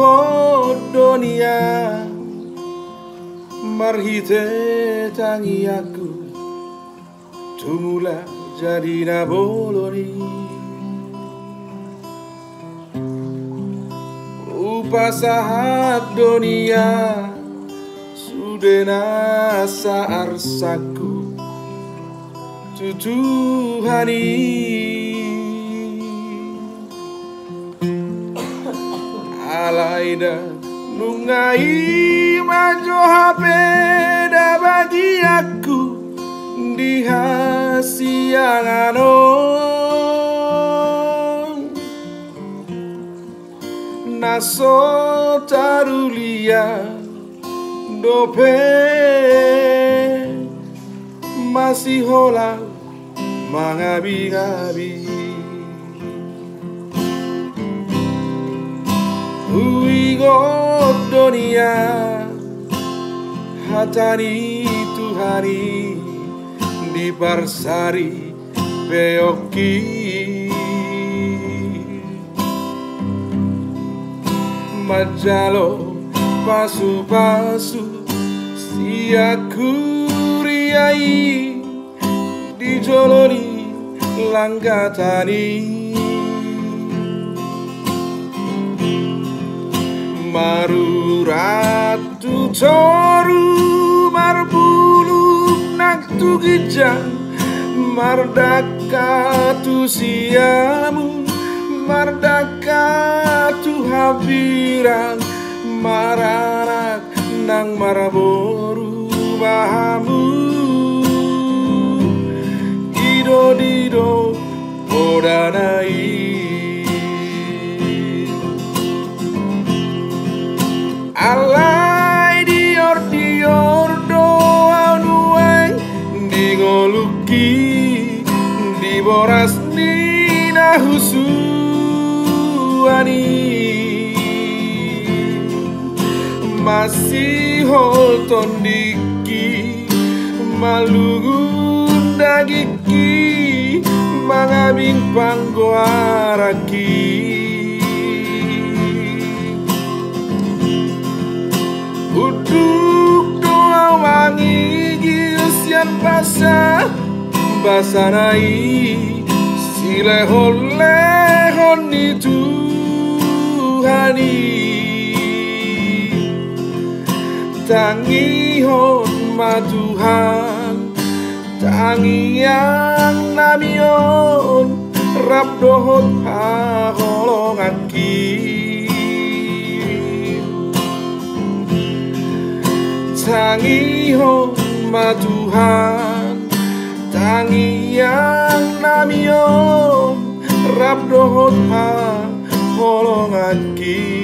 godonia marhite tangi aku tumula jadi naboloni upasahat dunia sudena saarsaku tutuhani alaida nungai majo hapeda bagi aku di hasiangano naso tarulia dope masih hola mangabi-ngabi uigo dunia hatani Tuhani di Barsari Beoki Majalo pasu-pasu siakuriai dijoloni langgatani maruratu toru marbulu naktu gijang mardaka tu siamu mardaka tu habirang mararak nang maraboru bahamu dido dido odanai alai dior doanuai dingoluki diboras nina husuani masih holton diki malugun dagiki mangabing panggoaraki uduk doa wangi gilsian basah basanai silehon ni Tuhani tangihon ma Tuhan tangi yang namion rabdohot haholongaki tangihon ma Tuhan tangi yang namion rabdohot haholongaki